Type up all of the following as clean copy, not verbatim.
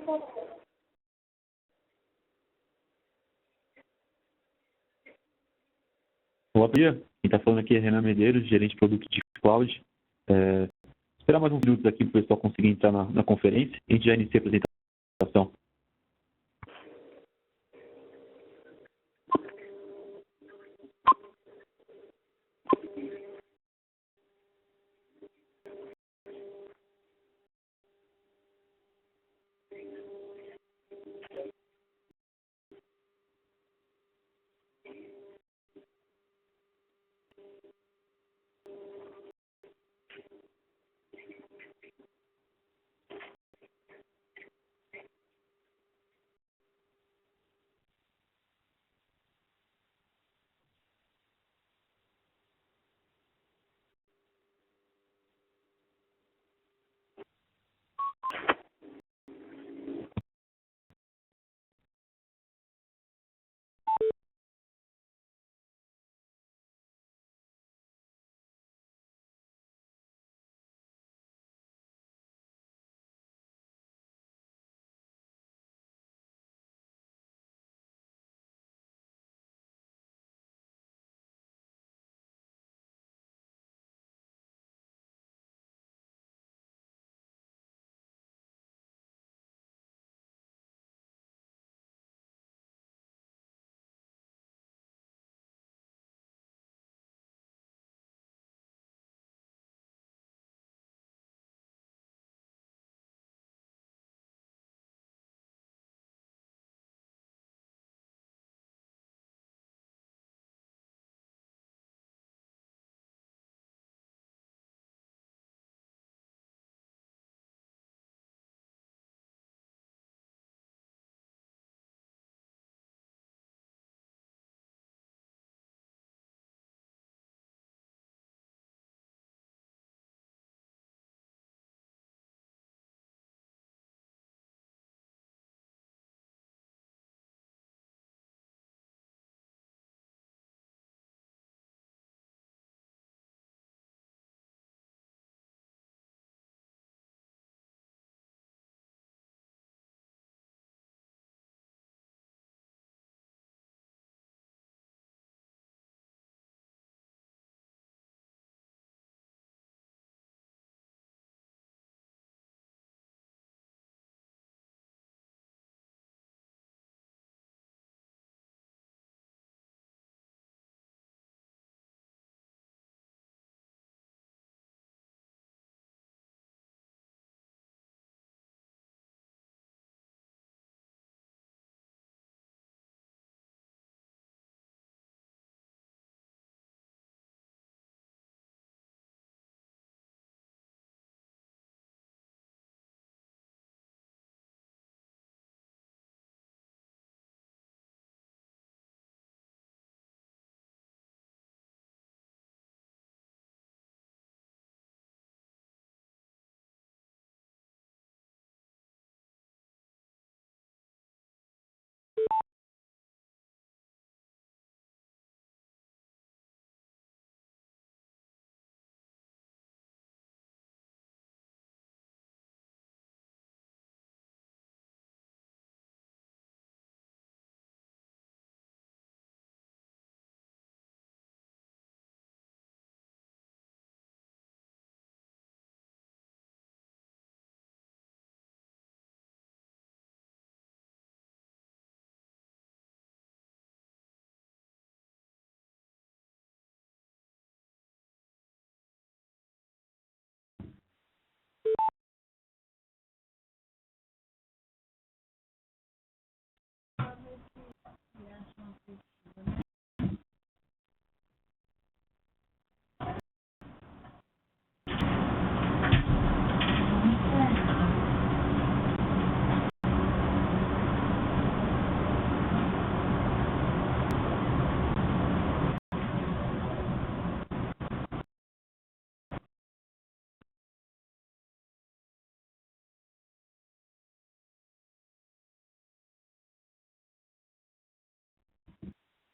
Olá, bom dia. Quem está falando aqui é Renan Medeiros, gerente de produto de cloud. Esperar mais uns minutos aqui para o pessoal conseguir entrar na conferência. A gente já inicia a apresentação.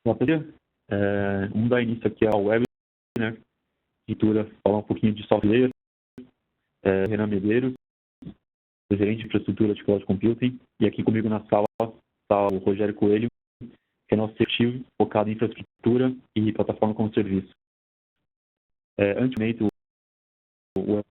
Olá, bom dia. Vamos dar início aqui ao webinar, né? Falar um pouquinho de software. Renan Medeiros. gerente de infraestrutura de cloud computing, e aqui comigo na sala está o Rogério Coelho, que é nosso executivo focado em infraestrutura e plataforma como serviço. Antes o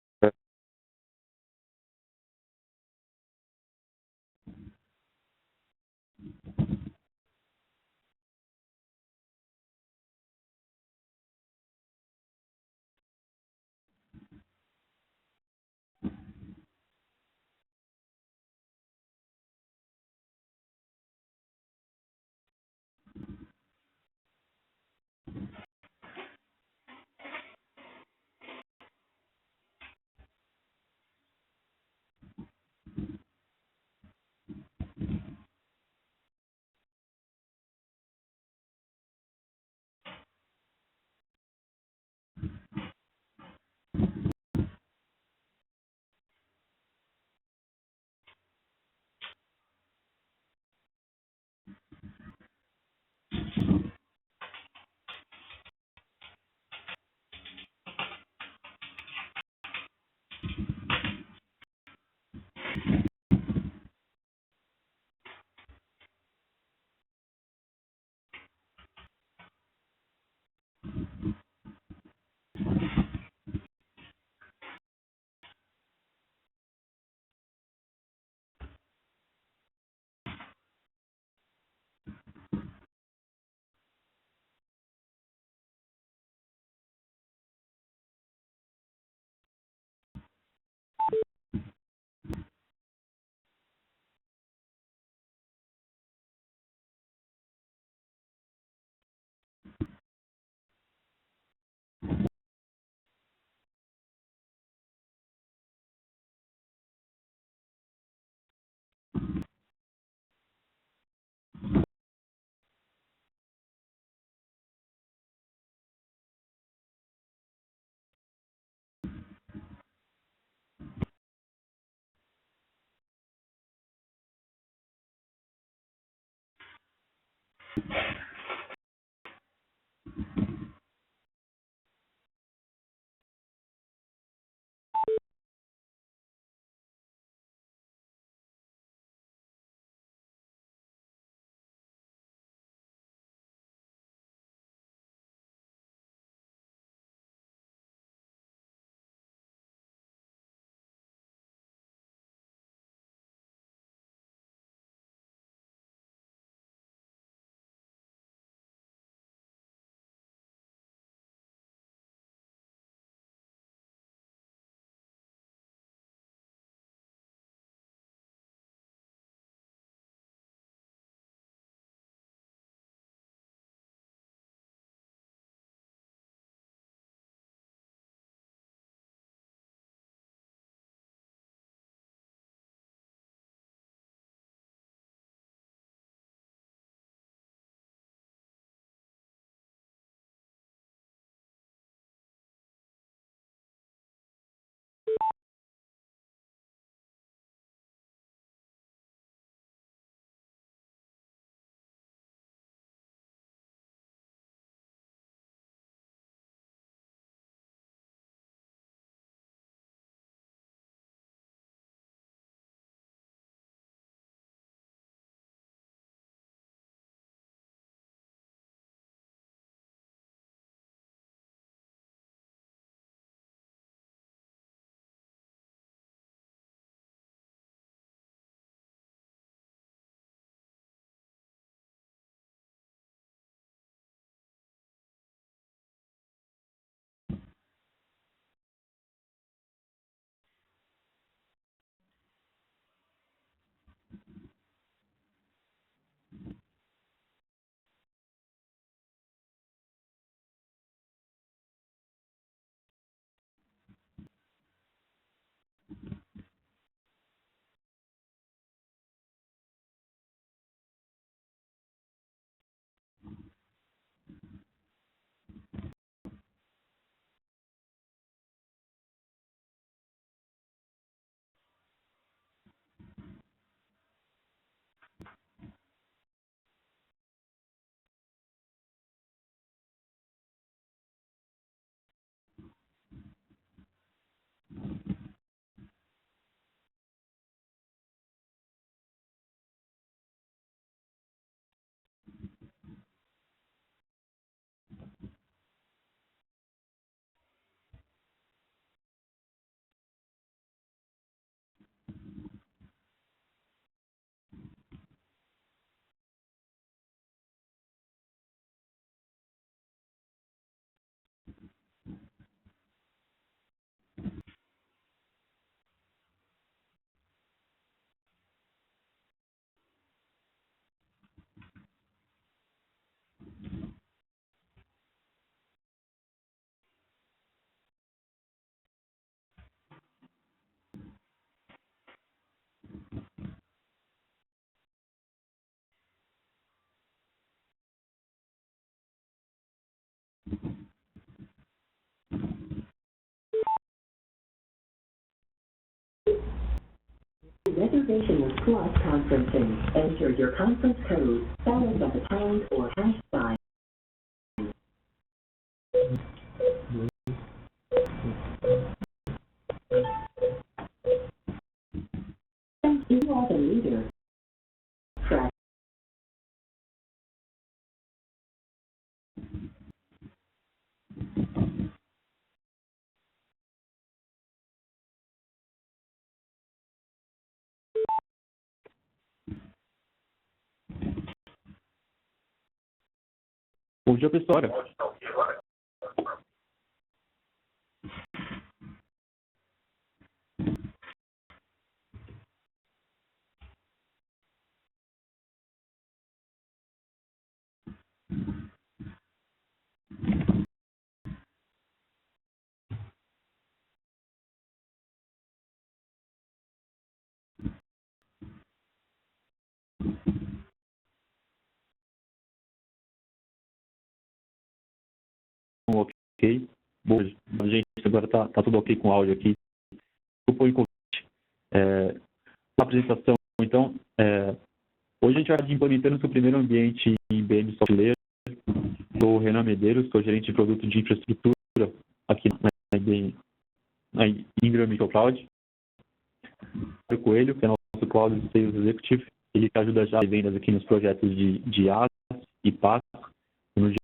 Reservation with Plus Conferencing. Enter your conference code, followed by the pound or hash sign. Thank you. You are the leader. Press. Bom dia, pessoal. Ok. Bom, gente, agora tá tudo ok com o áudio aqui. Desculpa o convite. A apresentação, então, hoje a gente vai estar implementando o seu primeiro ambiente em IBM Software. Sou o Renan Medeiros, sou gerente de produto de infraestrutura aqui na IBM, na Ingram Micro Cloud. O Coelho, que é nosso Cloud Sales Executive, ele que ajuda já as vendas aqui nos projetos de IaaS e PaaS.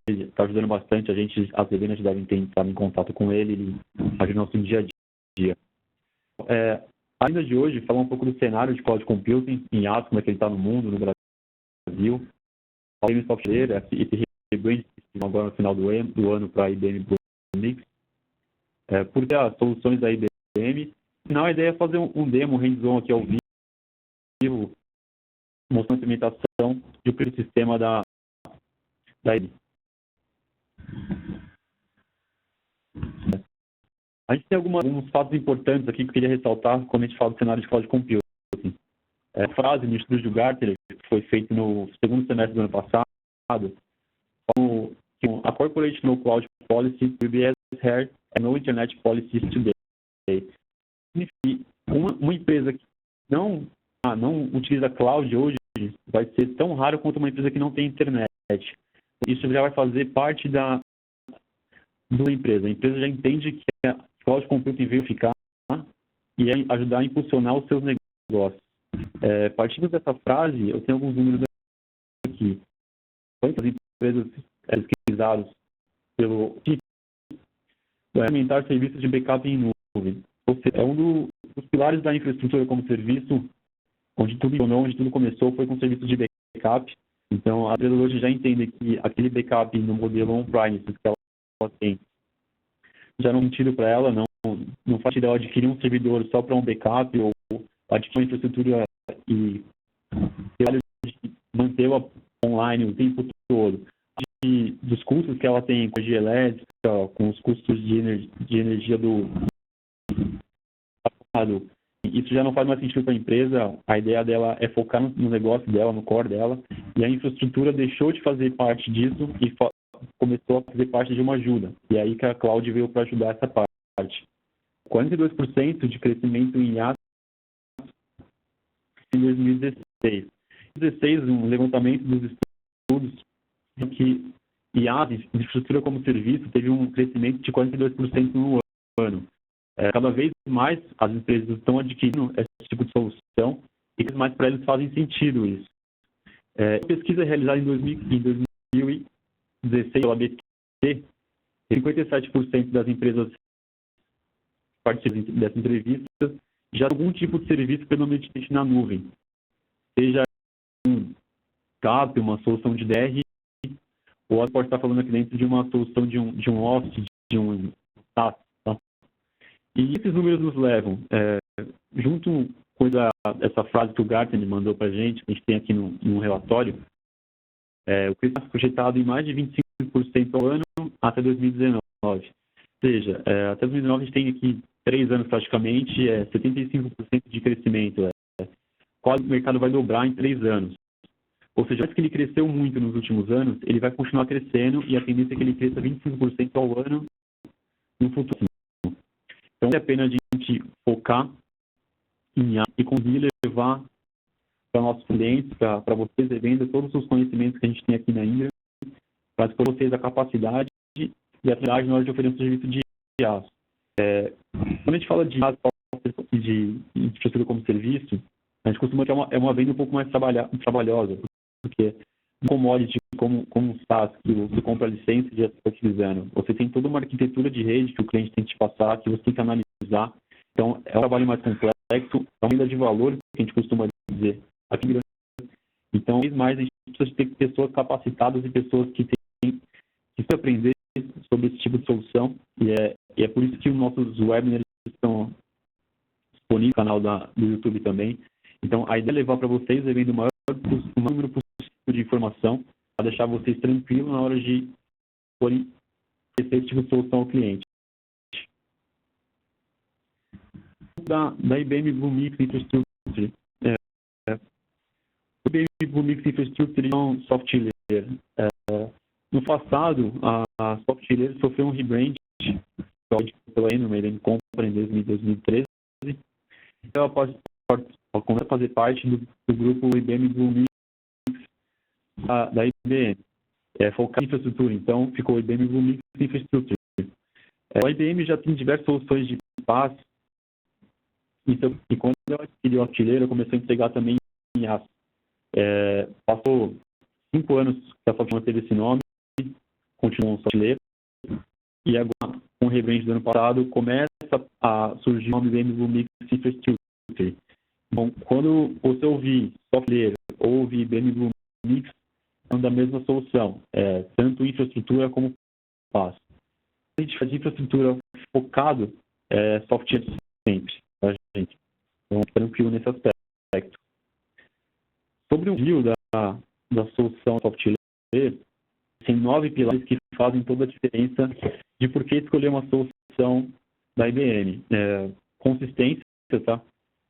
Está ajudando bastante a gente, as vendas devem estar em contato com ele ajuda no nosso dia a dia. A agenda de hoje fala um pouco do cenário de Cloud Computing em IaaS, como é que ele está no mundo, no Brasil. A IBM Software, esse rebrand agora no final do ano para a IBM Bluemix. Por ter as soluções da IBM, afinal a ideia é fazer um demo hands-on aqui ao vivo, mostrando a implementação do sistema da IBM. A gente tem alguns fatos importantes aqui que eu queria ressaltar quando a gente fala do cenário de Cloud Computing. A frase no estudo de Gartner, que foi feito no segundo semestre do ano passado, que a Corporate No Cloud Policy will be as here and no Internet policies today. Uma empresa que não utiliza cloud hoje vai ser tão raro quanto uma empresa que não tem internet. Isso já vai fazer parte da empresa. A empresa já entende que a Cloud Computing veio ficar e ajudar a impulsionar os seus negócios. Partindo dessa frase, eu tenho alguns números aqui. Quantas empresas pesquisadas pelo TIP implementar serviços de backup em nuvem? Ou seja, é um dos pilares da infraestrutura como serviço, onde tudo começou foi com serviços de backup. Então, as empresas hoje já entendem que aquele backup no modelo on-premise que ela tem já não faz sentido para ela, não faz sentido ela adquirir um servidor só para um backup ou adquirir uma infraestrutura e mantê-la online o tempo todo. Dos custos que ela tem com a energia elétrica, com os custos de energia do isso já não faz mais sentido para a empresa. A ideia dela é focar no negócio dela, no core dela, e a infraestrutura deixou de fazer parte disso e começou a fazer parte de uma ajuda. E é aí que a Cloud veio para ajudar essa parte. 42% de crescimento em IaaS em 2016. Em 2016, um levantamento dos estudos que IaaS, infraestrutura como serviço, teve um crescimento de 42% no ano. Cada vez mais as empresas estão adquirindo esse tipo de solução e cada vez mais para eles fazem sentido isso. A pesquisa realizada em 2016 pela BT, 57% das empresas participantes dessa entrevista já algum tipo de serviço predominantemente na nuvem, seja um CAP, uma solução de DR, ou ela pode estar falando aqui dentro de uma solução de um Office, de um SaaS. E esses números nos levam, junto com essa frase que o Gartner mandou para a gente tem aqui no relatório, o crescimento projetado em mais de 25% ao ano até 2019. Ou seja, até 2019 a gente tem aqui 3 anos praticamente, 75% de crescimento. Quase o mercado vai dobrar em 3 anos. Ou seja, mais que ele cresceu muito nos últimos anos, ele vai continuar crescendo e a tendência é que ele cresça 25% ao ano no futuro. Então, vale a pena a gente focar e conseguir levar para nossos clientes, para vocês e venda todos os conhecimentos que a gente tem aqui na Indra, para expor vocês a capacidade e a atividade na hora de oferecer um serviço de IaaS. Quando a gente fala de IaaS de infraestrutura como serviço, a gente costuma que é uma venda um pouco mais trabalhosa, porque um commodity como um SaaS, que você compra a licença e já está utilizando, você tem toda uma arquitetura de rede que o cliente tem que te passar, que você tem que analisar. Então, é um trabalho mais complexo, é uma venda de valor, que a gente costuma dizer aqui. Então, mais a gente precisa ter pessoas capacitadas e pessoas que têm que aprender sobre esse tipo de solução, e é por isso que os nossos webinars estão disponíveis no canal do YouTube também. Então, a ideia é levar para vocês o maior número possível de informação, para deixar vocês tranquilos na hora de forem esse tipo de solução ao cliente. Da IBM Bluemix Infrastructure. O IBM Bluemix Infrastructure é um software. No passado, a software sofreu um rebrand pela Emerald Company em 2013. Então, ela pode fazer parte do grupo IBM Bluemix da IBM. Focar em infraestrutura, então ficou IBM Bluemix Infrastructure. A IBM já tem diversas soluções de PaaS, e quando ela adquiriu a artilheira, começou a entregar também em IaaS. Passou 5 anos que a software teve esse nome, continuou um software, e agora, com o rebrand do ano passado, começa a surgir o nome IBM Bluemix Infrastructure. Bom, quando você ouvir software ou ouvir IBM Bluemix, são da mesma solução, tanto infraestrutura como PaaS. A gente faz infraestrutura focado, software sempre, tá, gente? Então, tranquilo nesse aspecto. Sobre o view da solução software, tem 9 pilares que fazem toda a diferença de por que escolher uma solução da IBM. Consistência, tá?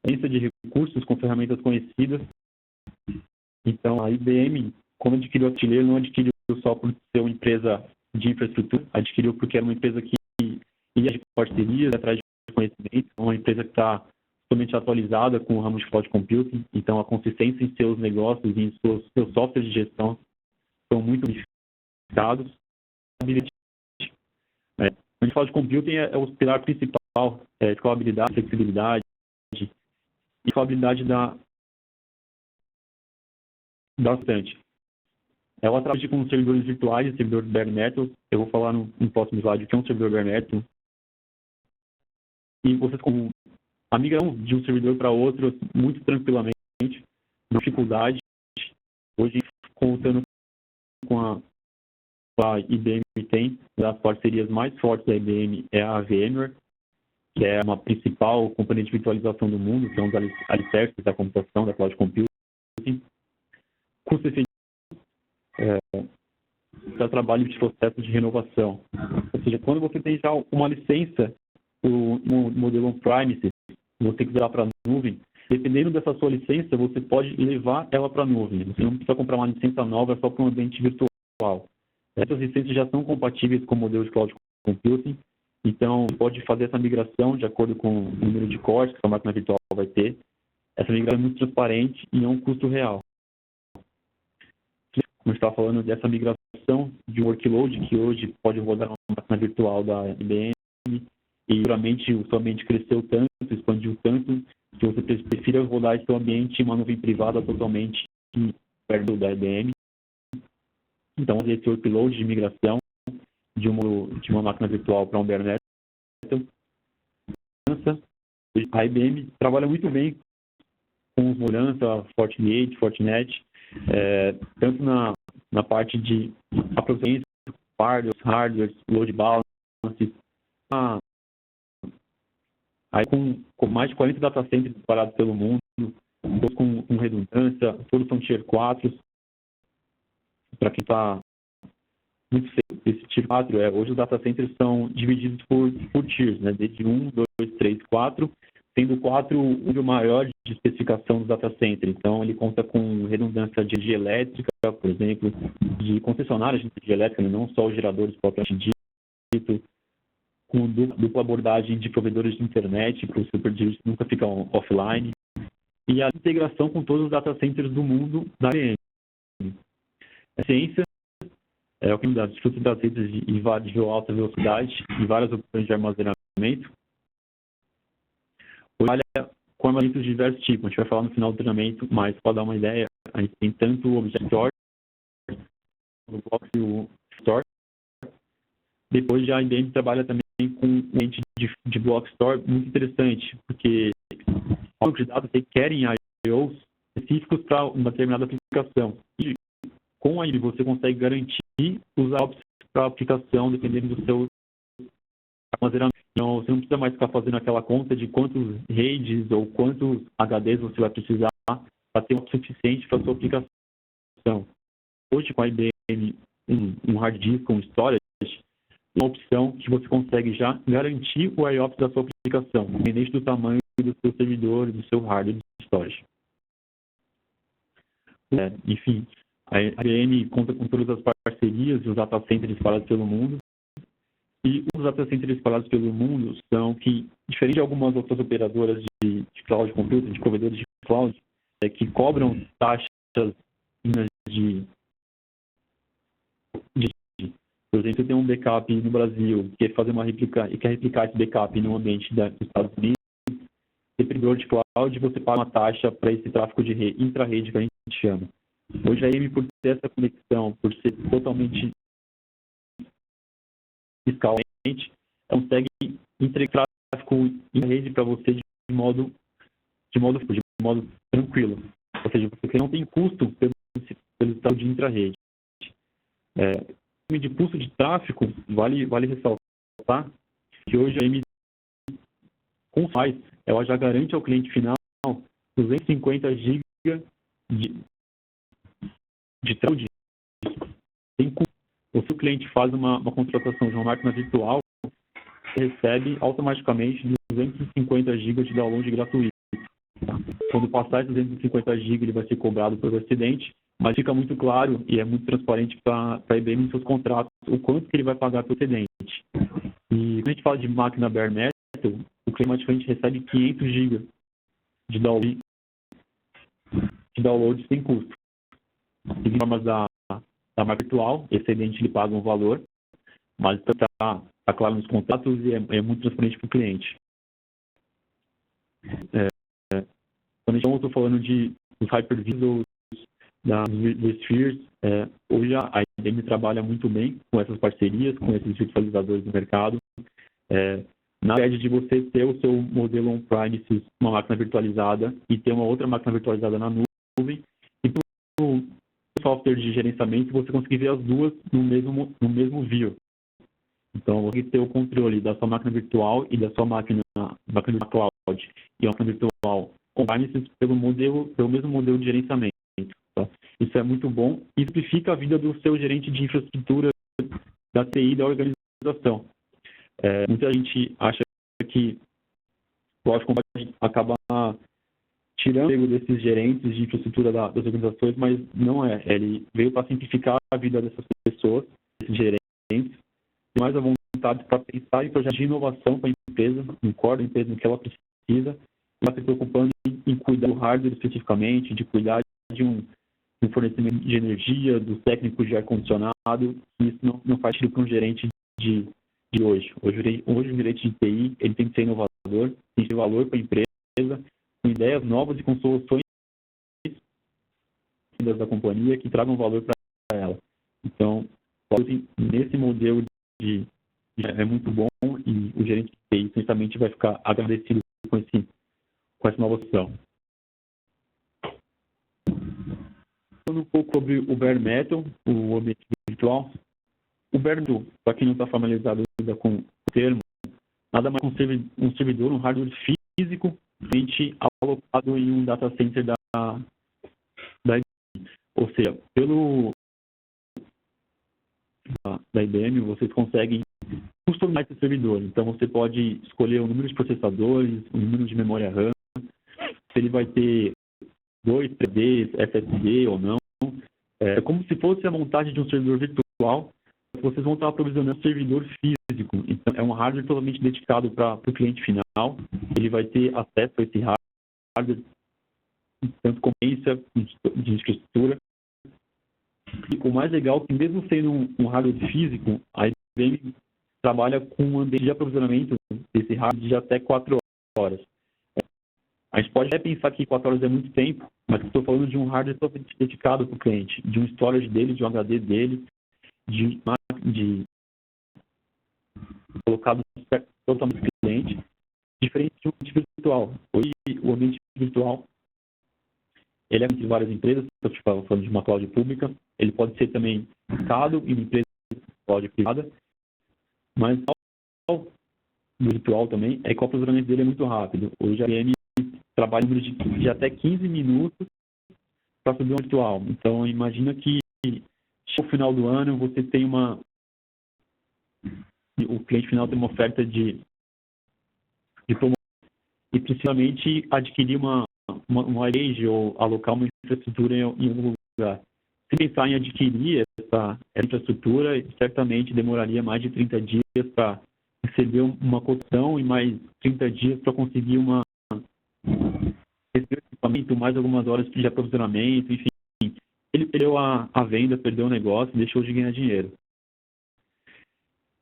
Consistência de recursos com ferramentas conhecidas. Então, a IBM, quando adquiriu o artilheiro, não adquiriu só por ser uma empresa de infraestrutura, adquiriu porque era uma empresa que ia de parcerias, atrás de conhecimento, uma empresa que está totalmente atualizada com o ramo de cloud computing. Então, a consistência em seus negócios e em seus softwares de gestão são muito unificados. A gente fala de computing, é o pilar principal, escalabilidade, flexibilidade, e escalabilidade da bastante. Ela trabalha com servidores virtuais e servidores bare metal. Eu vou falar no próximo slide o que é um servidor bare metal. E vocês a migração de um servidor para outro muito tranquilamente, sem dificuldade. Hoje, contando com a IBM, tem das parcerias mais fortes da IBM é a VMware, que é uma principal companhia de virtualização do mundo, que é um dos alicerces da computação, da cloud computing. Custo efetivo, para trabalho de processo de renovação. Ou seja, quando você tem já uma licença, o modelo on-premise, você quiser ir para a nuvem, dependendo dessa sua licença, você pode levar ela para a nuvem. Você não precisa comprar uma licença nova só para um ambiente virtual. Essas licenças já são compatíveis com o modelo de cloud computing, então pode fazer essa migração de acordo com o número de cores que a máquina virtual vai ter. Essa migração é muito transparente e é um custo real. Como estava falando dessa migração de workload, que hoje pode rodar uma máquina virtual da IBM, e seguramente o seu ambiente cresceu tanto, expandiu tanto, que você prefira rodar esse seu ambiente em uma nuvem privada totalmente perto da IBM. Então, esse workload de migração de uma máquina virtual para um bare metal. A IBM trabalha muito bem com segurança, FortiGate, Fortinet, tanto na parte de aprovisionamento, hardware, load balance. Aí com mais de 40 data centers disparados pelo mundo, todos com redundância, todos são Tier 4. Para quem está muito cedo, esse Tier 4, hoje os data centers são divididos por tiers, né? Desde 1, 2, 3, 4, sendo 4 o nível maior de especificação do data center. Então, ele conta com redundância de energia elétrica, por exemplo, de concessionárias de energia elétrica, não só os geradores propriamente dito, com dupla abordagem de provedores de internet, para o seu serviço nunca ficar offline, e a integração com todos os data centers do mundo da IBM. A ciência é o que dá estrutura de data centers de alta velocidade e várias opções de armazenamento. Trabalha com armazenamentos de diversos tipos. A gente vai falar no final do treinamento, mas para dar uma ideia, a gente tem tanto o Object Store, o Block e o Store. Depois a IBM trabalha também com um ambiente de Block Store muito interessante, porque os de dados requerem I/Os específicos para uma determinada aplicação. E com a IBM você consegue garantir os IOPS para a aplicação, dependendo do seu armazenamento. Então, você não precisa mais ficar fazendo aquela conta de quantos RAIDs ou quantos HDs você vai precisar para ter o suficiente para a sua aplicação. Hoje, com a IBM, um hard disk, um storage, uma opção que você consegue já garantir o IOPS da sua aplicação, independente do tamanho do seu servidor, do seu hardware de storage. Enfim, a IBM conta com todas as parcerias e os data centers espalhados pelo mundo. E os data centers espalhados pelo mundo são que, diferente de algumas outras operadoras de cloud computing, de provedores de cloud, que cobram taxas por exemplo, você tem um backup no Brasil, quer fazer uma réplica e quer replicar esse backup no ambiente dos Estados Unidos, servidor de cloud, você paga uma taxa para esse tráfego de rede, intra-rede que a gente chama. Hoje a IBM, por ter essa conexão, por ser totalmente fiscalmente, consegue entregar tráfego intra-rede para você de modo tranquilo. Ou seja, você não tem custo pelo estado de intra-rede. De custo de tráfego, vale ressaltar que hoje a IBM ela já garante ao cliente final 250 GB de tráfego sem custo. Ou se o cliente faz uma contratação de uma máquina virtual, recebe automaticamente 250 GB de download gratuito. Quando passar esses 250 GB, ele vai ser cobrado pelo excedente, mas fica muito claro e é muito transparente para a IBM nos seus contratos o quanto que ele vai pagar pelo excedente. E quando a gente fala de máquina bare metal, o cliente automaticamente recebe 500 GB de download sem custo. Em formas da máquina virtual, excedente ele paga um valor, mas está claro nos contratos e é muito transparente para o cliente. Quando eu estou falando dos hypervisors, dos Spheres, hoje a IBM trabalha muito bem com essas parcerias, com esses virtualizadores do mercado. Na ideia de você ter o seu modelo on-premises, uma máquina virtualizada, e ter uma outra máquina virtualizada na nuvem, e para o software de gerenciamento, você conseguir ver as duas no mesmo view. Então, você ter o controle da sua máquina virtual e da sua máquina cloud, e a máquina virtual on-premises pelo mesmo modelo de gerenciamento. Isso é muito bom e simplifica a vida do seu gerente de infraestrutura da TI da organização. Muita gente acha que o cloud computing acaba tirando o emprego desses gerentes de infraestrutura das organizações, mas não é. Ele veio para simplificar a vida dessas pessoas, desses gerentes, e mais a vontade para pensar em projetos de inovação para a empresa, no core da empresa, no que ela precisa, e está se preocupando em cuidar do hardware especificamente, de cuidar de um fornecimento de energia, dos técnicos de ar-condicionado. Isso não faz sentido para um gerente de hoje. Hoje o gerente de TI ele tem que ser inovador, tem que ter valor para a empresa, com ideias novas e com soluções da companhia que tragam valor para ela. Então, nesse modelo é muito bom e o gerente de TI certamente vai ficar agradecido com essa nova opção. Um pouco sobre o bare metal, o ambiente virtual. O bare metal, para quem não está familiarizado ainda com o termo, nada mais que um servidor, um hardware físico, alocado em um data center da IBM. Ou seja, da IBM, vocês conseguem customizar esse servidor. Então, você pode escolher o número de processadores, o número de memória RAM, se ele vai ter 2, 3D, SSD ou não. É como se fosse a montagem de um servidor virtual. Vocês vão estar aprovisionando um servidor físico. Então, é um hardware totalmente dedicado para o cliente final. Ele vai ter acesso a esse hardware, tanto competência de infraestrutura. E o mais legal é que, mesmo sendo um hardware físico, a IBM trabalha com um ambiente de aprovisionamento desse hardware de até 4 horas. A gente pode até pensar que 4 horas é muito tempo, mas estou falando de um hardware totalmente dedicado para o cliente, de um storage dele, de um HD dele, de colocado totalmente no cliente, diferente de um ambiente virtual. Hoje, o ambiente virtual ele é entre várias empresas, se eu estiver falando de uma cloud pública, ele pode ser também aplicado em uma empresa de cloud privada, mas o virtual também é que o aprovisionamento dele é muito rápido. Hoje a IBM trabalha em número de até 15 minutos para subir um virtual. Então, imagina que no final do ano você tem o cliente final tem uma oferta de promoção e principalmente adquirir uma rede ou alocar uma infraestrutura em algum lugar. Se pensar em adquirir essa infraestrutura, certamente demoraria mais de 30 dias para receber uma cotação e mais 30 dias para conseguir receber o equipamento, mais algumas horas de aprovisionamento, enfim. Ele perdeu a venda, perdeu o negócio e deixou de ganhar dinheiro.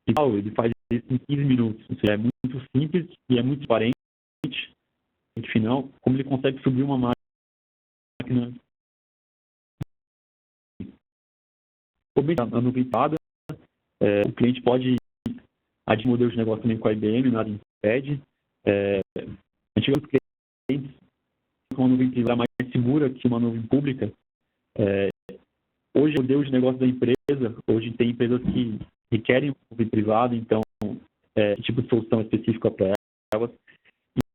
Então, ele faz isso em 15 minutos. Ou seja, é muito simples e é muito transparente. No final, como ele consegue subir uma máquina a nuvem privada, o cliente pode adquirir modelo de negócio também com a IBM, nada impede. Antigamente, os clientes com uma nuvem privada mais segura que uma nuvem pública. Hoje, o modelo de negócio da empresa, hoje tem empresas que requerem uma nuvem privada, então, tipo de solução específica para elas.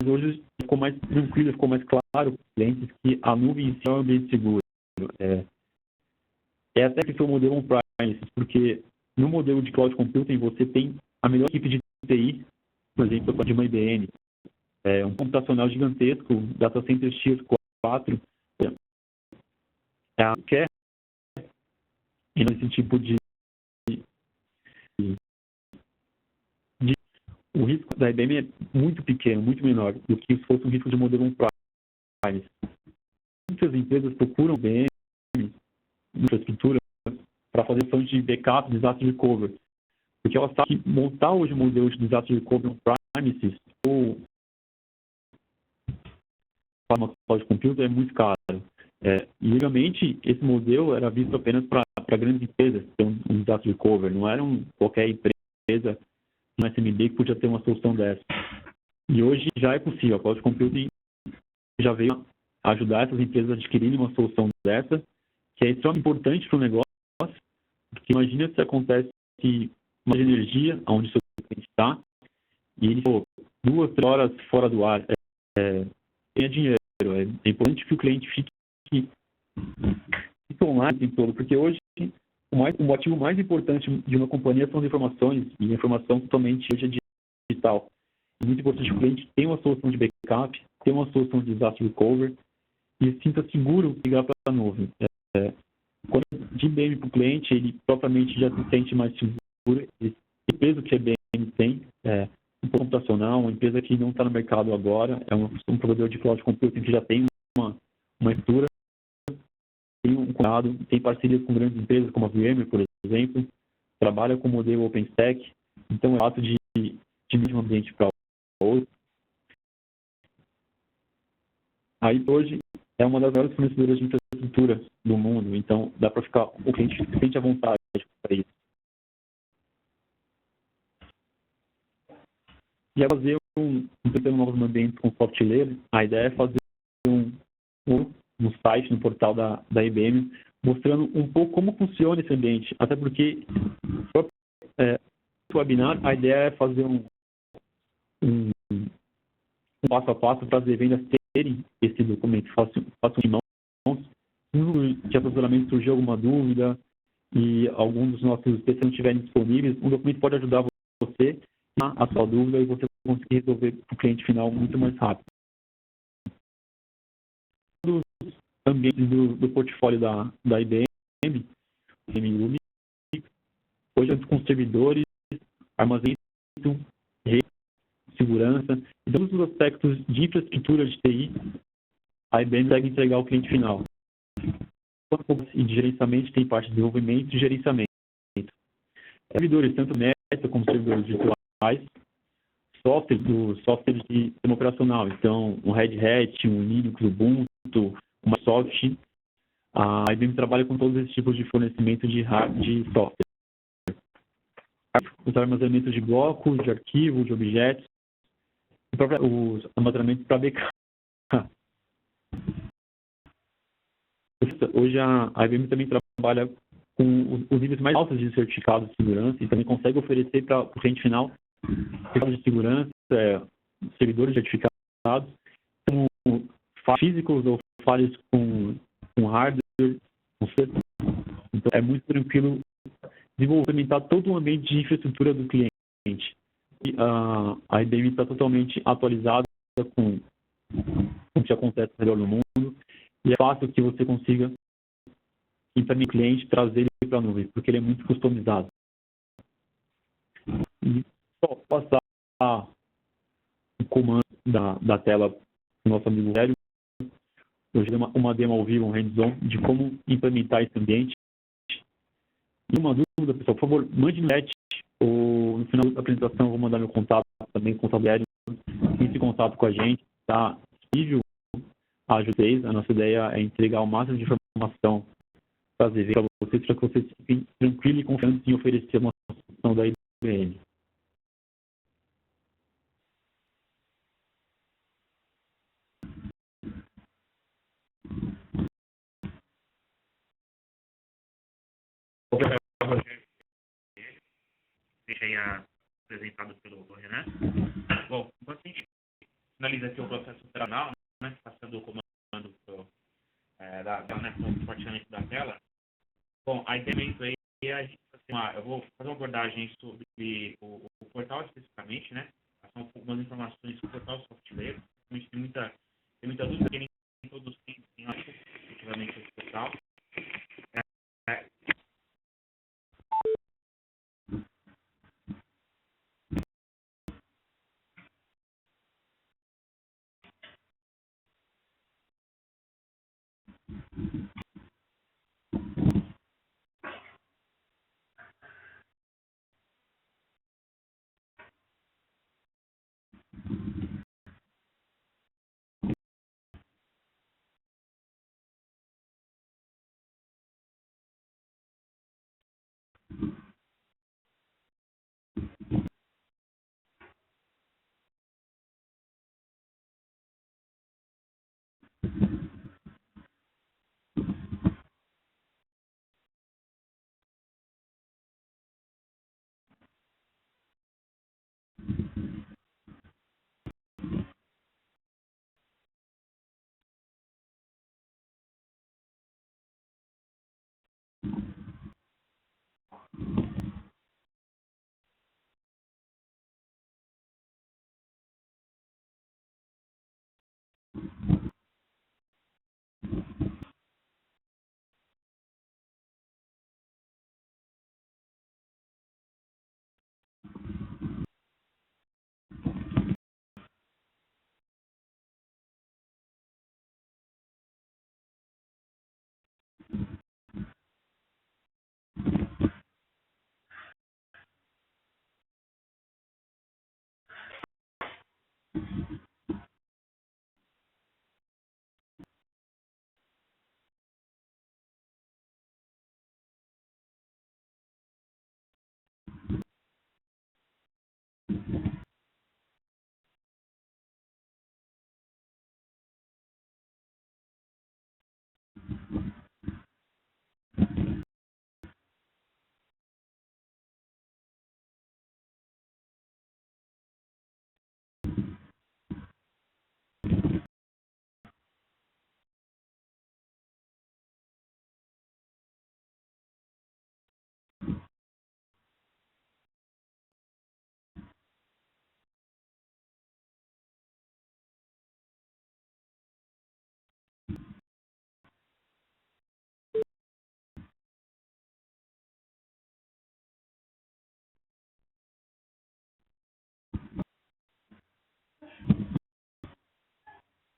Mas hoje ficou mais tranquilo, ficou mais claro para os clientes que a nuvem em si é um ambiente seguro. É até que foi o modelo on-premise, porque no modelo de cloud computing você tem a melhor equipe de TI, por exemplo, de uma IBM, um computacional gigantesco, data center Tier 4, quer esse tipo o risco da IBM é muito pequeno, muito menor do que se fosse um risco de modelo on-premise. Muitas empresas procuram IBM, infraestrutura, para fazer ação de backup, disaster recovery, porque elas sabem que montar hoje o modelo de disaster recovery on-premises ou para uma cloud computer é muito caro. E, antigamente, esse modelo era visto apenas para grandes empresas, ter um disaster recovery, não era qualquer empresa, um SMB que podia ter uma solução dessa. E hoje já é possível, a cloud computing já veio ajudar essas empresas a adquirirem uma solução dessa, que é extremamente importante para o negócio, porque imagina se acontece uma energia onde o seu cliente está, e ele ficou 2, 3 horas fora do ar, ganha dinheiro. É importante que o cliente fique online o tempo todo, porque hoje o ativo mais importante de uma companhia são as informações, e a informação totalmente hoje é digital. É muito importante que o cliente tenha uma solução de backup, tenha uma solução de disaster recovery e sinta seguro ligar para a nuvem. Quando de IBM para o cliente, ele propriamente já se sente mais seguro. O peso que a IBM tem, um computacional, uma empresa que não está no mercado agora, é um provedor de cloud computing que já tem uma estrutura, tem um cuidado, tem parcerias com grandes empresas como a VMware, por exemplo, trabalha com o modelo OpenStack, então é o ato de um ambiente para outro. Aí hoje é uma das maiores fornecedoras de infraestrutura do mundo, então dá para ficar, o cliente se sente à vontade para isso. E fazer tentando novos ambientes com soft layer, a ideia é fazer no site, no portal da IBM, mostrando um pouco como funciona esse ambiente, até porque no webinar a ideia é fazer um passo a passo para as vendas terem esse documento, façam em mãos. Se a assessoramento surgiu alguma dúvida e algum dos nossos especialistas não estiverem disponíveis, um documento pode ajudar você a sua dúvida e você conseguir resolver para o cliente final muito mais rápido. Dos ambientes do portfólio da IBM, IBM hoje com servidores, armazenamento, rede, segurança, e todos os aspectos de infraestrutura de TI, a IBM consegue entregar ao cliente final. E de gerenciamento tem parte de desenvolvimento e gerenciamento. Servidores, tanto Meta como servidores virtuais, softwares de sistema operacional, então um Red Hat, um Linux, Ubuntu, uma Microsoft. A IBM trabalha com todos esses tipos de fornecimento de software. Os armazenamentos de blocos, de arquivos, de objetos, os armazenamentos para backup. Hoje a IBM também trabalha com os níveis mais altos de certificados de segurança e também consegue oferecer para o cliente final certificados de segurança, servidores certificados, como físicos ou falhas com hardware, com software. Então, é muito tranquilo implementar todo o ambiente de infraestrutura do cliente. E, a IBM está totalmente atualizada com o que acontece melhor no mundo e é fácil que você consiga implementar o cliente, trazer ele para a nuvem, porque ele é muito customizado. E só passar o comando da tela para o nosso amigo Hélio. Hoje é uma demo ao vivo, um hands-on, de como implementar esse ambiente. E uma dúvida, pessoal, por favor, mande no chat ou no final da apresentação eu vou mandar meu contato também, contato Hélio, entre em contato com a gente, tá? Disponível a vocês. A nossa ideia é entregar o máximo de informação para vocês, para que vocês fiquem tranquilos e confiantes em oferecer uma solução da IBM. Deixei apresentado pelo Renan. Bom, enquanto a gente finaliza aqui o processo operacional, né, passando o comando da compartilhamento da tela. Bom, aí também a gente, assim, eu vou fazer uma abordagem sobre o portal especificamente, né? São algumas informações sobre o portal software. A gente tem muita dúvida, que nem todos têm efetivamente esse portal.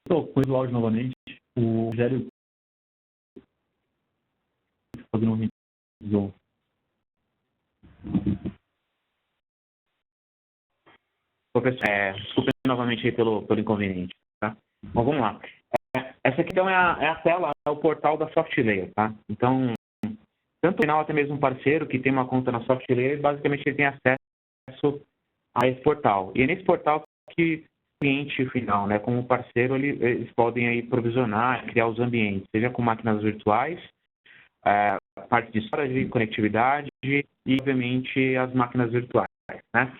Estou com o áudio novamente. O Rogério fazendo um revisão. Professor, desculpe novamente aí pelo inconveniente, tá? Bom, vamos lá. Essa aqui então é a tela, é o portal da SoftLayer, tá? Então, tanto o final até mesmo um parceiro que tem uma conta na SoftLayer, basicamente ele tem acesso a esse portal. E é nesse portal que o cliente final, né, como parceiro, eles podem aí provisionar, criar os ambientes, seja com máquinas virtuais, parte de storage, conectividade e, obviamente, as máquinas virtuais, né?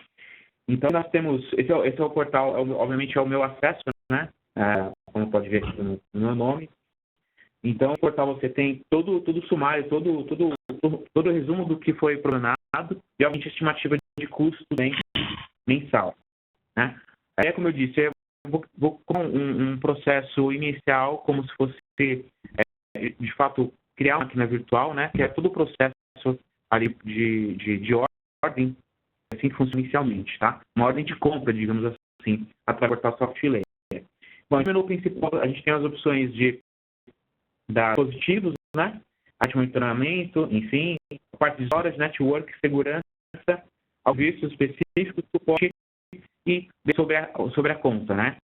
Então, nós temos, esse é o portal, obviamente é o meu acesso, né? Como pode ver aqui no meu nome. Então, no portal você tem todo o sumário, todo o resumo do que foi programado e, obviamente, a estimativa de custo mensal, né? Aí, como eu disse, eu vou com um processo inicial, como se fosse, de fato, criar uma máquina virtual, né? Que é todo o processo ali de ordem, assim que funciona inicialmente, tá? Uma ordem de compra, digamos assim, através do portal SoftLayer. Bom, no menu principal, a gente tem as opções de dispositivos, né? Monitoramento, enfim, parte de storage, network, segurança, serviços específicos, suporte e sobre a conta, né?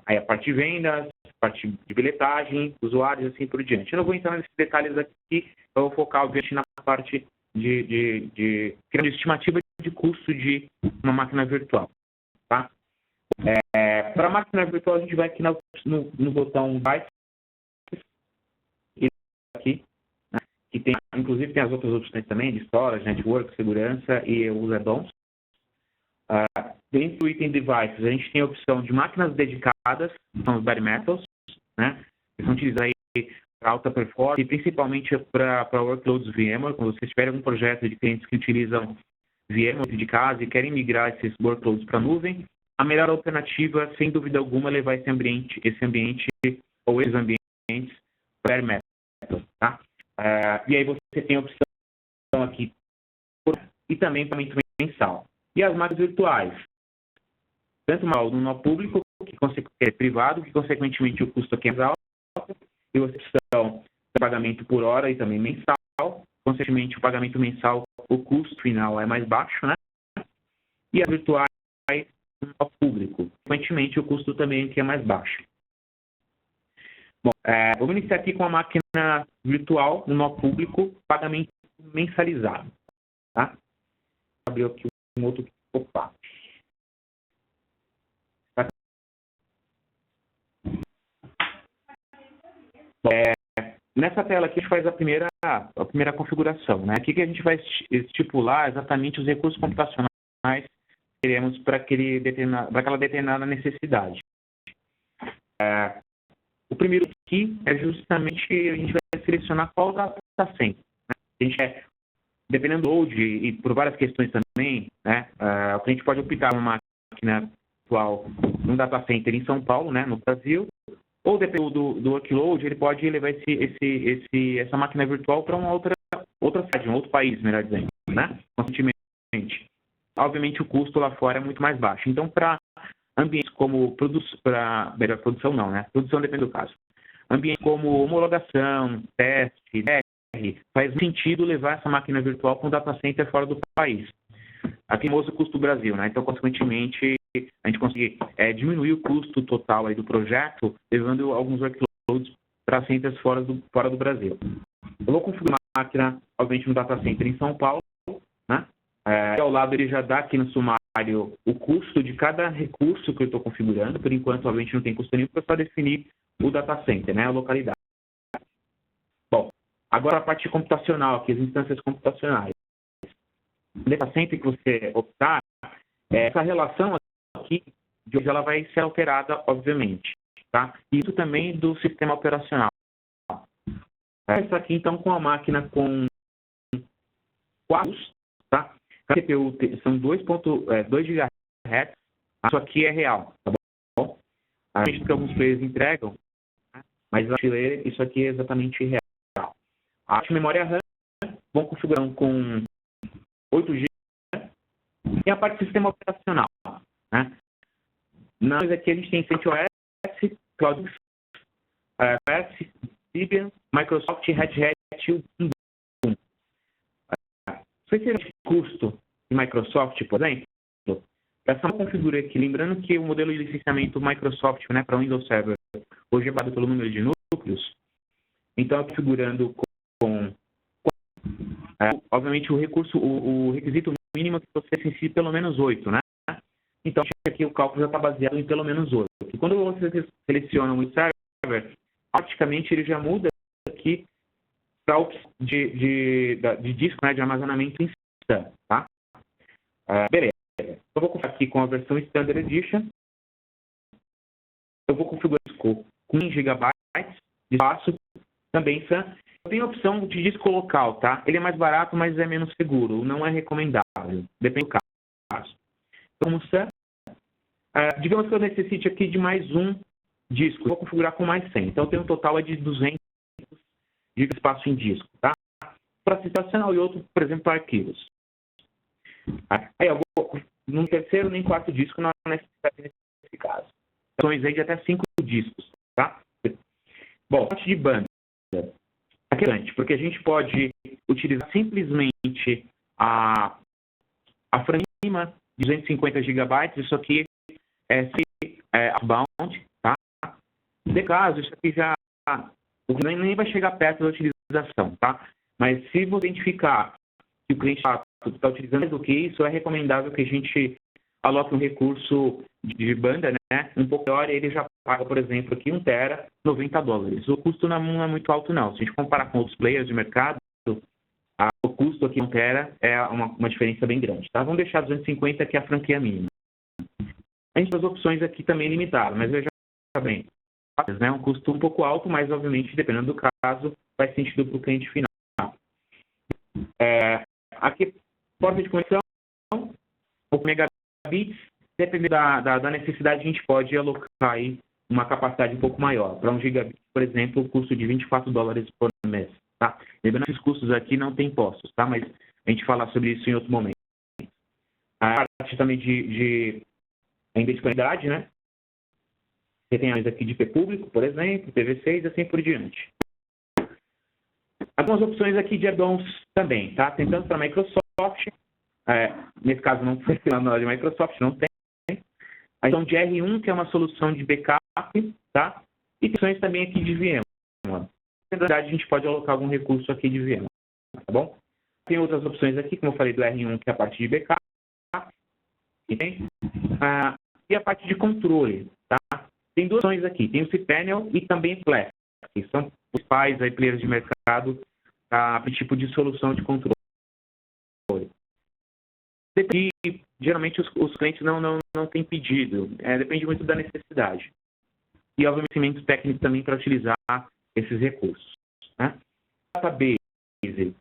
Aí a parte de vendas, parte de bilhetagem, usuários, assim por diante. Eu não vou entrar nesses detalhes aqui, eu vou focar, obviamente, na parte de estimativa de custo de uma máquina virtual, tá? Para a máquina virtual, a gente vai aqui no botão Devices, aqui, né, que tem, inclusive tem as outras opções também, de storage, network, segurança e os add-ons. Dentro do item Devices, a gente tem a opção de máquinas dedicadas, são os bare metals, né, que são utilizadas para alta performance e principalmente para workloads VMware. Quando vocês tiverem algum projeto de clientes que utilizam VMware de casa e querem migrar esses workloads para a nuvem, a melhor alternativa, sem dúvida alguma, é levar esse ambiente ou esses ambientes para bare metals, tá? E aí você tem a opção aqui e também pagamento mensal. E as máquinas virtuais, tanto no nó público, que é privado, que consequentemente o custo aqui é mais alto, e você opção de pagamento por hora e também mensal, consequentemente o pagamento mensal, o custo final é mais baixo, né? E as virtuais no nó público, consequentemente o custo também aqui é mais baixo. Bom, vamos iniciar aqui com a máquina virtual no nó público, pagamento mensalizado, tá? Vou abrir aqui um outro. Opa! Nessa tela aqui a gente faz a primeira configuração, né? Aqui que a gente vai estipular exatamente os recursos computacionais que queremos para aquela determinada necessidade. O primeiro aqui é justamente a gente vai selecionar qual data center, né? A gente dependendo do load e por várias questões também, né? O cliente pode optar por uma máquina virtual num data center em São Paulo, né? No Brasil. Ou dependendo do workload, ele pode levar essa máquina virtual para uma outra cidade, um outro país, melhor dizendo, né? Consequentemente. Obviamente, o custo lá fora é muito mais baixo. Então, para ambientes como produção não, né? Produção depende do caso. Ambientes como homologação, teste, DR, faz sentido levar essa máquina virtual para um data center fora do país. Aqui o custo do Brasil, né? Então, consequentemente, a gente consegue diminuir o custo total aí do projeto, levando alguns workloads para centers fora do Brasil. Eu vou configurar a máquina, obviamente, no data center em São Paulo, né? Ao lado ele já dá aqui no sumário o custo de cada recurso que eu estou configurando. Por enquanto, obviamente, não tem custo nenhum, é só definir o data center, né? A localidade. Bom, agora a parte computacional aqui, as instâncias computacionais. O data center que você optar, essa relação aqui, de hoje ela vai ser alterada, obviamente, tá? Isso também do sistema operacional. Isso aqui, então, com a máquina com 4, tá? A CPU são 2 GHz, isso aqui é real, tá bom? A gente que alguns players entregam, mas isso aqui é exatamente real. A memória RAM, vão configurar com 8 GB, e a parte do sistema operacional, né? Nós aqui a gente tem CentOS, Cloud, Debian, Microsoft, Red Hat e o Ubuntu. Se você tem custo de Microsoft, por exemplo, essa configura aqui, lembrando que o modelo de licenciamento Microsoft, né, para Windows Server, hoje é dado pelo número de núcleos, então configurando obviamente o requisito mínimo é que você licencie pelo menos 8, né? Então aqui o cálculo já está baseado em pelo menos 8. E quando você seleciona o server, automaticamente ele já muda aqui para a opção de disco, né, de armazenamento instante, tá? Beleza. Eu vou configurar aqui com a versão Standard Edition. Eu vou configurar o disco com 1 GB de espaço, também SAN. Eu tenho a opção de disco local, tá? Ele é mais barato, mas é menos seguro. Não é recomendável. Depende do caso. Então, SAN, digamos que eu necessite aqui de mais um disco. Eu vou configurar com mais 100. Então, eu tenho um total de 200 de espaço em disco, tá? Para situacional e outro, por exemplo, para arquivos. Aí eu vou, no terceiro nem quarto disco, não é necessário nesse caso. Então, aí de até 5 discos, tá? Bom, parte de banda. Aqui, porque a gente pode utilizar simplesmente a frame de 250 GB, isso aqui é outbound, tá? De caso, isso aqui já nem vai chegar perto da utilização, tá? Mas se você identificar que o cliente está utilizando mais do que isso, é recomendável que a gente aloque um recurso de banda, né? Um pouco maior, ele já paga, por exemplo, aqui 1 TB, $90. O custo não é muito alto, não. Se a gente comparar com outros players de mercado, o custo aqui 1 TB é uma diferença bem grande, tá? Vamos deixar 250, que é a franquia mínima. A gente tem as opções aqui também limitadas, mas veja bem, né? Um custo um pouco alto, mas obviamente, dependendo do caso, faz sentido para o cliente final. Aqui, porta de conexão, ou megabits, dependendo da necessidade, a gente pode alocar aí uma capacidade um pouco maior. Para 1 gigabit, por exemplo, o custo de $24 por mês, tá? Lembrando que esses custos aqui não tem impostos, tá? Mas a gente fala sobre isso em outro momento. A parte também de ainda disponibilidade, né? Você tem aqui de IP público, por exemplo, PV6 e assim por diante. Algumas opções aqui de add-ons também, tá? Tem tanto para Microsoft, nesse caso não foi na de Microsoft, não tem. A opção de R1, que é uma solução de backup, tá? E opções também aqui de VMware. Na verdade, a gente pode alocar algum recurso aqui de VMware, tá bom? Tem outras opções aqui, como eu falei do R1, que é a parte de backup. E a parte de controle, tá? Tem duas opções aqui, tem o cPanel e também Flex, que são os principais players de mercado para esse tipo de solução de controle. E, geralmente os clientes não têm pedido, depende muito da necessidade. E, obviamente, conhecimento técnico também para utilizar esses recursos, né? Database,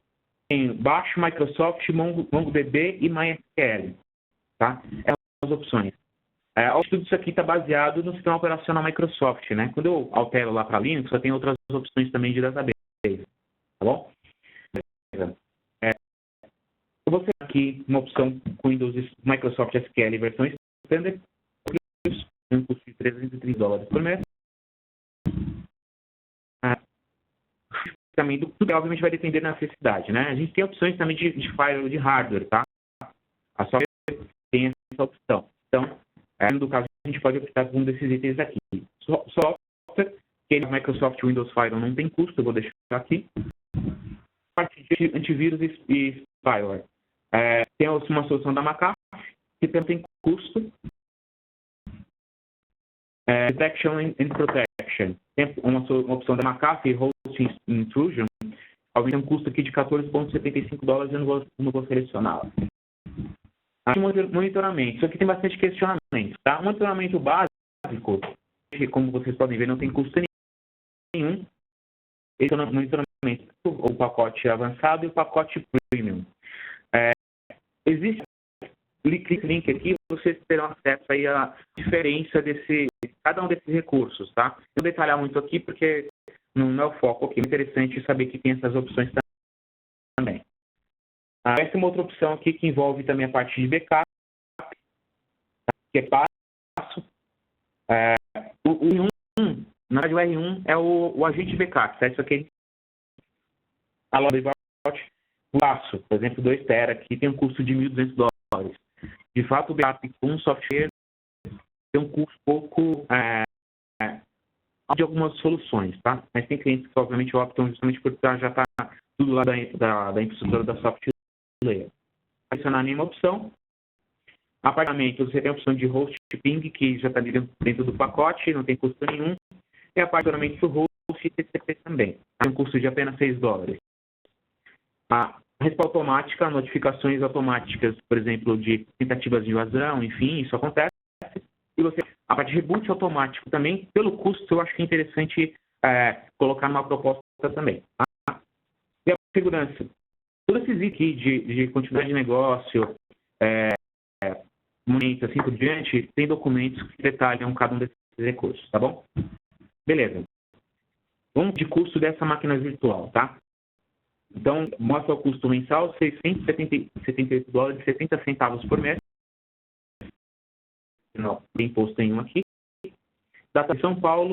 tem Baixo, Microsoft, MongoDB e MySQL, tá? Essas são as opções. Tudo isso aqui está baseado no sistema operacional Microsoft, né? Quando eu altero lá para Linux, só tem outras opções também de database, tá bom? Eu vou ter aqui uma opção com Windows Microsoft SQL versão Standard, um custo de $330 por mês. Também tudo obviamente vai depender da necessidade, né? A gente tem opções também de firewall de hardware, tá? A software tem essa opção. Então, no caso, a gente pode optar por um desses itens aqui. Software, que é Microsoft Windows Firewall não tem custo, eu vou deixar aqui. A parte de antivírus e spyware. Tem uma solução da McAfee, que também tem custo. Detection and Protection. Tem uma opção da McAfee, Hosting Intrusion. Tem um custo aqui de $14,75, eu não vou selecioná-la. Monitoramento. Isso aqui tem bastante questionamento, tá? O monitoramento básico, como vocês podem ver, não tem custo nenhum. Esse é o monitoramento, o pacote avançado e o pacote premium. Existe link aqui, vocês terão acesso aí à diferença de cada um desses recursos, tá? Não vou detalhar muito aqui porque não é o foco aqui. É interessante saber que tem essas opções também. Essa é uma outra opção aqui que envolve também a parte de backup, que é fácil. O na verdade, o R1 é o agente backup, certo? Isso aqui, a loja o laço, por exemplo, 2 TB, que tem um custo de $1.200. De fato, o backup com um software tem um custo pouco de algumas soluções, tá? Mas tem clientes que, obviamente, optam justamente por já estar tudo lá da infraestrutura da software layer. Adicionar nenhuma opção. A pagamento, você tem a opção de host ping, que já está dentro do pacote, não tem custo nenhum. E a pagamento do host e TCP também. Tem um custo de apenas $6. A resposta automática, notificações automáticas, por exemplo, de tentativas de invasão, enfim, isso acontece. E a parte de reboot automático também, pelo custo, eu acho que é interessante colocar numa proposta também. Tá? E a segurança. Todos esses itens aqui de continuidade de negócio, momento, assim por diante, tem documentos que detalham cada um desses recursos, tá bom? Beleza. Vamos de custo dessa máquina virtual, tá? Então, mostra o custo mensal, $678,70 por mês. Não tem imposto nenhum aqui. Data de São Paulo,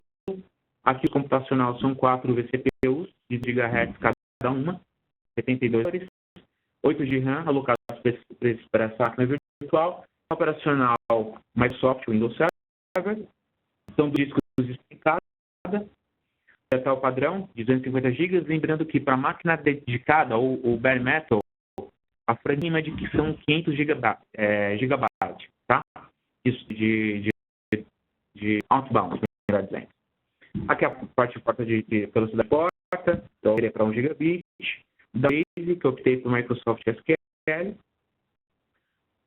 aqui o computacional são 4 vCPUs de GHz cada uma, $72. 8 de RAM alocados para essa máquina virtual. Operacional Microsoft Windows Server. São discos explicados. Data padrão, 250 GB. Lembrando que para máquina dedicada, ou bare metal, a frame de que são 500 GB, tá? Isso de outbound, melhor dizendo. Aqui a parte de porta de velocidade da porta, então seria para 1 gigabit. Da Base, que eu optei por Microsoft SQL.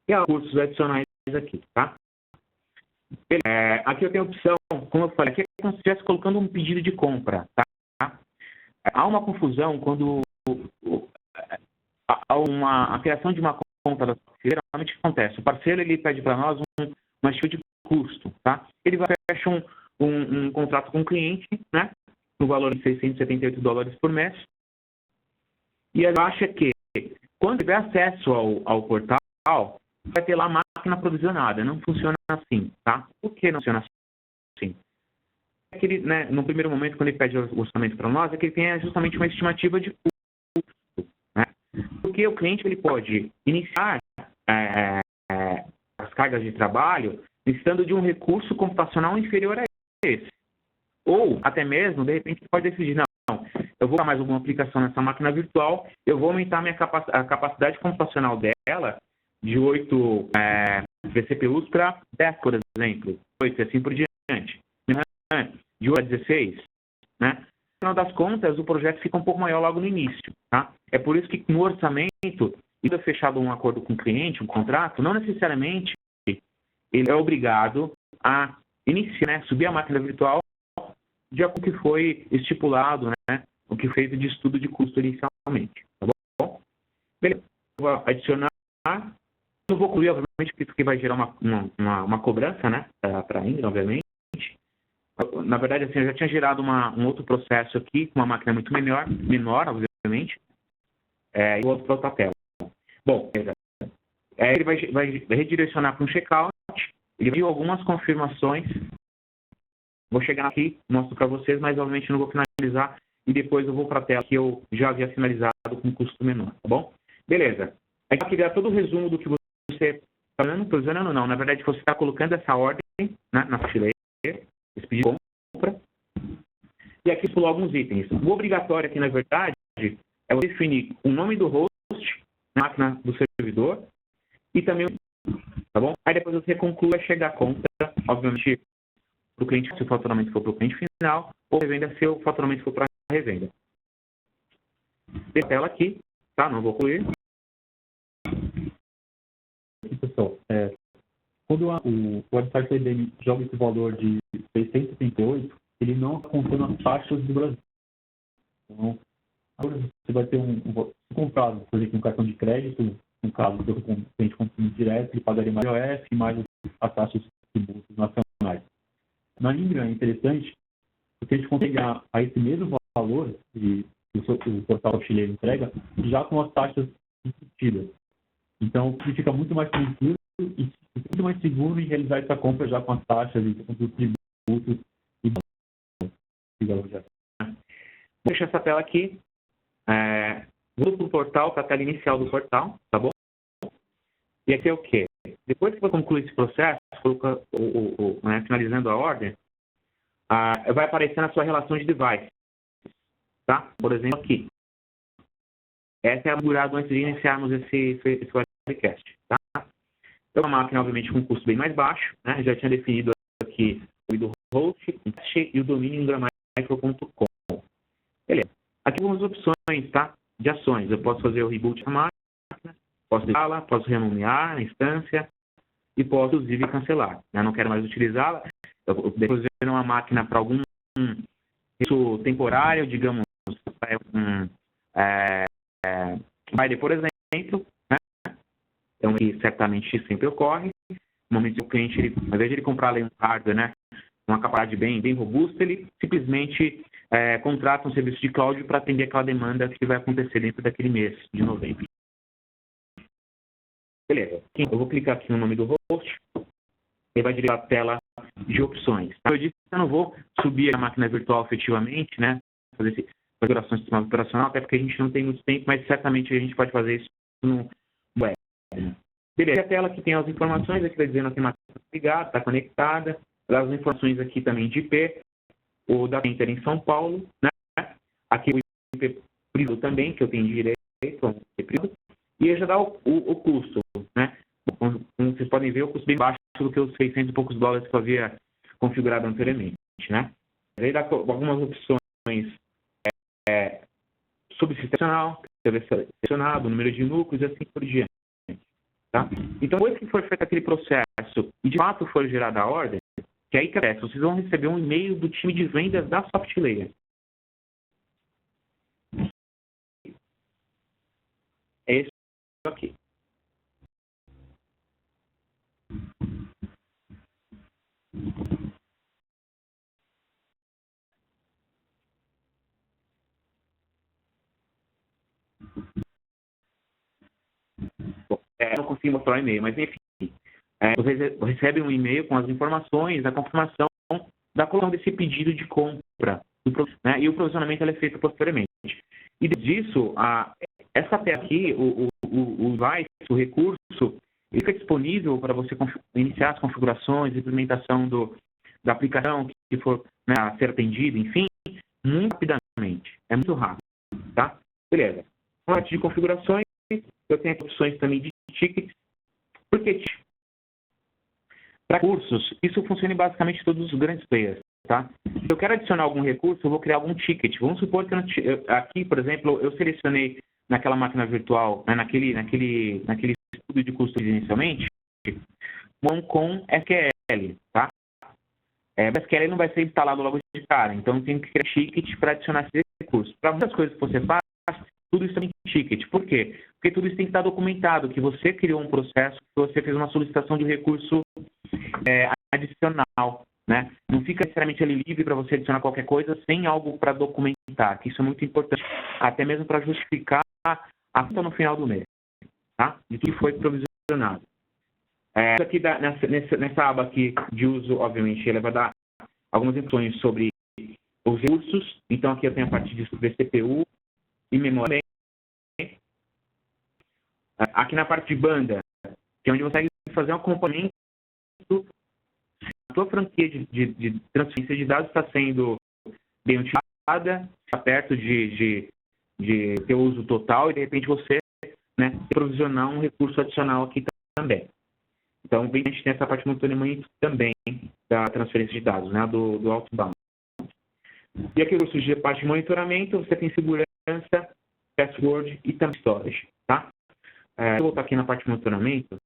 E há cursos adicionais aqui, tá? Aqui eu tenho a opção, como eu falei, aqui é como se estivesse colocando um pedido de compra, tá? Há uma confusão quando há a criação de uma conta da parceira, normalmente o que acontece? O parceiro ele pede para nós uma estimativa de custo, tá? Ele vai fechar um contrato com o cliente, né? No valor de $678 por mês. E ele acha que, quando tiver acesso ao portal, vai ter lá a máquina provisionada. Não funciona assim, tá? Por que não funciona assim? É que ele, né, no primeiro momento, quando ele pede o orçamento para nós, é que ele tem justamente uma estimativa de custo, né? Porque o cliente ele pode iniciar as cargas de trabalho necessitando de um recurso computacional inferior a esse. Ou, até mesmo, de repente, ele pode decidir, não, eu vou dar mais alguma aplicação nessa máquina virtual, eu vou aumentar a capacidade computacional dela de 8 vCPUs para 10, por exemplo, 8 e assim por diante, de 8 a 16, né? No final das contas, o projeto fica um pouco maior logo no início, tá? É por isso que no orçamento, ainda fechado um acordo com o cliente, um contrato, não necessariamente ele é obrigado a iniciar, né, subir a máquina virtual de acordo com o que foi estipulado, né, o que foi feito de estudo de custo inicialmente, tá bom? Beleza, vou adicionar, não vou concluir, obviamente, porque isso aqui vai gerar uma cobrança, né, para a Indra, obviamente. Na verdade, assim, eu já tinha gerado um outro processo aqui, com uma máquina muito menor, obviamente, e o outro para outra tela. Bom, ele vai redirecionar para um checkout, ele viu algumas confirmações. Vou chegar aqui, mostro para vocês, mas obviamente não vou finalizar e depois eu vou para a tela que eu já havia finalizado com custo menor, tá bom? Beleza. Aqui dá todo o resumo do que você está fazendo, não. Na verdade, você está colocando essa ordem, né, na fileira, esse pedido de compra. E aqui pulou alguns itens. O obrigatório aqui, na verdade, é você definir o nome do host, máquina do servidor, e também, tá bom? Aí depois você conclui a chegar a conta, obviamente, para o cliente, se o faturamento for para o cliente final, ou revenda se o faturamento for para a revenda. Tem a tela aqui, tá? Não vou concluir. Aqui, pessoal, quando o website dele joga esse valor de 638, ele não está contando as taxas do Brasil. Então, agora você vai ter se comprar, por exemplo, um cartão de crédito, no caso do cliente consumo direto, ele pagaria mais IOF e mais as taxas de tributos nacionais. Na Ingram é interessante, porque a gente consegue a esse mesmo valor que o portal chileno entrega, já com as taxas discutidas. Então, fica muito mais tranquilo e muito mais seguro em realizar essa compra já com as taxas e com os tributos Vou deixar essa tela aqui. Vou para o portal, para a tela inicial do portal, tá bom? E aqui é o quê? Depois que você concluir esse processo, finalizando a ordem, vai aparecer na sua relação de device, tá? Por exemplo, aqui. Essa é a configurada antes de iniciarmos esse webcast, tá? É uma máquina, obviamente, com um custo bem mais baixo, né? Já tinha definido aqui o host e o domínio ingramicro.com. Beleza. Aqui algumas opções, tá? De ações. Eu posso fazer o reboot da máquina, posso instalá-la, posso renomear a instância e posso, inclusive, cancelar. Eu não quero mais utilizá-la. Depois de uma máquina para algum isso temporário, digamos, Friday, por exemplo, né? Então, que certamente sempre ocorre. No momento que o cliente, ao invés de ele comprar um hardware, né, uma capacidade bem robusta, ele simplesmente contrata um serviço de cloud para atender aquela demanda que vai acontecer dentro daquele mês de novembro. Beleza. Eu vou clicar aqui no nome do host e vai direto à tela de opções. Eu disse que eu não vou subir a máquina virtual efetivamente, né, fazer configurações do sistema operacional, até porque a gente não tem muito tempo, mas certamente a gente pode fazer isso no web. Beleza. A tela que tem as informações, aqui vai dizendo que a máquina está ligada, está conectada, as informações aqui também de IP, o data center em São Paulo, né? Aqui o IP privado também, que eu tenho direito ao IP privado, e já dá o custo, né? Como vocês podem ver, o custo bem baixo do que os 600 e poucos dólares que eu havia configurado anteriormente, né? Aí dá algumas opções subsistema, selecionado, número de núcleos e assim por diante. Tá? Então, depois que for feito aquele processo e de fato for gerada a ordem, que aí cresce, vocês vão receber um e-mail do time de vendas da SoftLayer. É esse aqui. Bom, não consigo mostrar o e-mail, mas enfim. Você recebe um e-mail com as informações da confirmação da colocação desse pedido de compra, né, e o provisionamento é feito posteriormente. E disso, essa tela aqui, o device, o recurso, fica disponível para você iniciar as configurações, implementação da aplicação que for, né, a ser atendida, enfim, muito rapidamente. É muito rápido, tá? Beleza. Na parte de configurações, eu tenho aqui opções também de tickets. Por que para cursos, isso funciona em basicamente todos os grandes players, tá? Se eu quero adicionar algum recurso, eu vou criar algum ticket. Vamos supor que aqui, por exemplo, eu selecionei naquela máquina virtual, né, naquele estudo de custos inicialmente, com SQL, tá? O SQL não vai ser instalado logo de cara, então eu tenho que criar ticket para adicionar esse recurso. Para muitas coisas que você faz, tudo isso também tem ticket. Por quê? Porque tudo isso tem que estar documentado, que você criou um processo, que você fez uma solicitação de recurso adicional, né? Não fica necessariamente ali livre para você adicionar qualquer coisa sem algo para documentar, que isso é muito importante, até mesmo para justificar a conta no final do mês, tá? De que foi provisionado. Isso aqui nessa aba aqui de uso, obviamente, ele vai dar algumas informações sobre os recursos. Então, aqui eu tenho a parte de CPU e memória. Aqui na parte de banda, que é onde você consegue fazer um acompanhamento se a sua franquia de transferência de dados está sendo bem utilizada, está perto de ter uso total e, de repente, você, né, provisionar um recurso adicional aqui também. Então, a gente tem essa parte de monitoramento também da transferência de dados, né, do outbound. E aqui o recurso de parte de monitoramento, você tem segurança, password e também storage, tá? Eu vou voltar aqui na parte de monitoramento,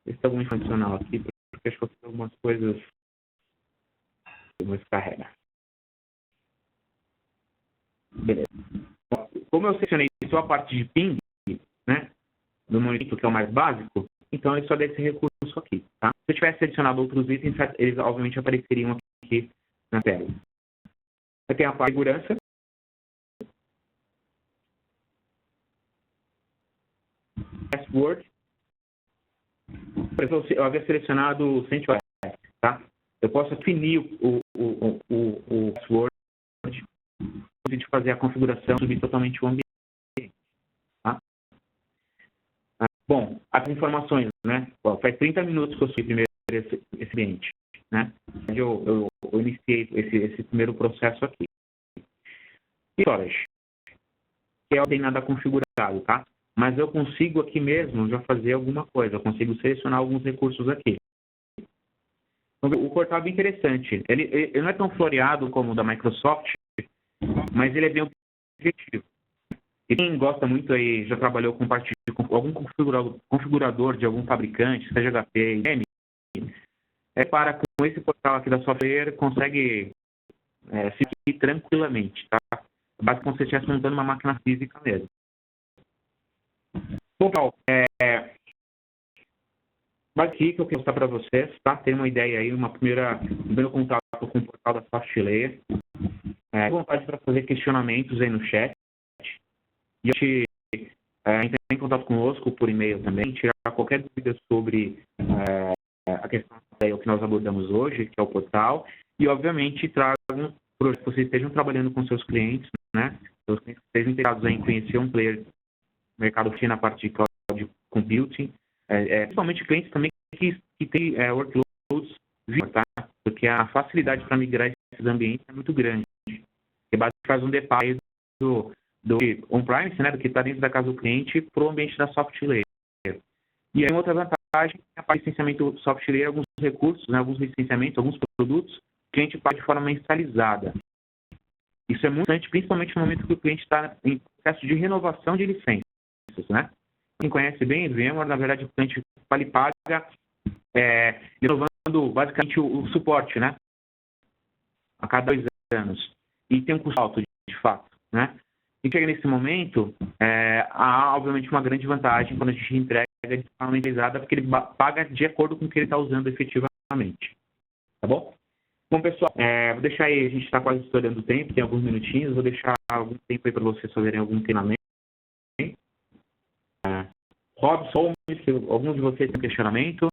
ver se tem alguma informação adicional aqui, porque acho que eu tenho algumas coisas que eu vou descarregar. Beleza. Como eu selecionei só a parte de ping, né, do monitoramento, que é o mais básico, então ele só dá esse recurso aqui, tá? Se eu tivesse adicionado outros itens, eles obviamente apareceriam aqui na tela. Eu tenho a parte de segurança. Password. Por exemplo, eu havia selecionado CentOS, tá? Eu posso definir o password de fazer a configuração, subir totalmente o ambiente. Tá? Bom, as informações, né? Faz 30 minutos que eu subi primeiro esse ambiente, né? Eu iniciei esse primeiro processo aqui. Storage, que não tem nada configurado, tá? Mas eu consigo aqui mesmo já fazer alguma coisa, eu consigo selecionar alguns recursos aqui. Então, o portal é bem interessante. Ele não é tão floreado como o da Microsoft, mas ele é bem objetivo. E quem gosta muito aí, já trabalhou com algum configurador de algum fabricante, seja HP, IBM, para com esse portal aqui da software, consegue seguir tranquilamente, tá? Basicamente como se você estivesse montando uma máquina física mesmo. Bom, pessoal, aqui que eu quero mostrar para vocês, tá? Tem uma ideia aí, um primeiro contato com o portal da SoftLayer. Vontade para fazer questionamentos aí no chat. E a gente entrar em contato conosco por e-mail também, tirar qualquer dúvida sobre a questão que nós abordamos hoje, que é o portal. E, obviamente, tragam projetos que vocês estejam trabalhando com seus clientes, né? Os clientes que estejam interessados em conhecer um player no mercado na parte de cloud computing. Principalmente clientes também que têm workloads, tá? Porque a facilidade para migrar esses ambientes é muito grande. Porque basicamente faz um deparo do on-premise, né, do que está dentro da casa do cliente, para o ambiente da SoftLayer. E aí, outra vantagem é a licenciamento SoftLayer, alguns recursos, né, alguns licenciamentos, alguns produtos, que a gente faz de forma mensalizada. Isso é muito importante, principalmente no momento que o cliente está em processo de renovação de licenças, né? Quem conhece bem o VMware, na verdade, o cliente paga renovando basicamente o suporte, né? A cada 2 anos. E tem um custo alto, de fato, né? E chega nesse momento, há, obviamente, uma grande vantagem quando a gente entrega de forma mentalizada, porque ele paga de acordo com o que ele está usando efetivamente. Tá bom? Bom, pessoal, vou deixar aí, a gente está quase estourando o tempo, tem alguns minutinhos, vou deixar algum tempo aí para vocês fazerem algum treinamento. Robson, se algum de vocês tem questionamento.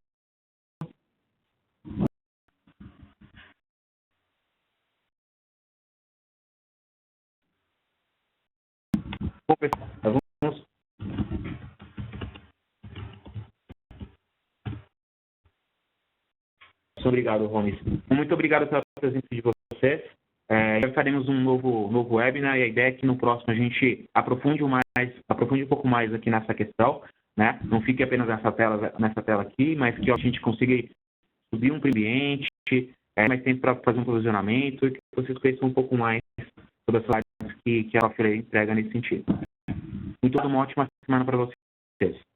Bom, pessoal, vamos... Obrigado, Ronis. Muito obrigado pela presença de vocês. Já faremos um novo webinar e a ideia é que no próximo a gente aprofunde um pouco mais aqui nessa questão, né? Não fique apenas nessa tela aqui, mas que a gente consiga subir um ambiente, mais tempo para fazer um provisionamento e que vocês conheçam um pouco mais sobre as slides que a software entrega nesse sentido. Muito uma ótima semana para vocês.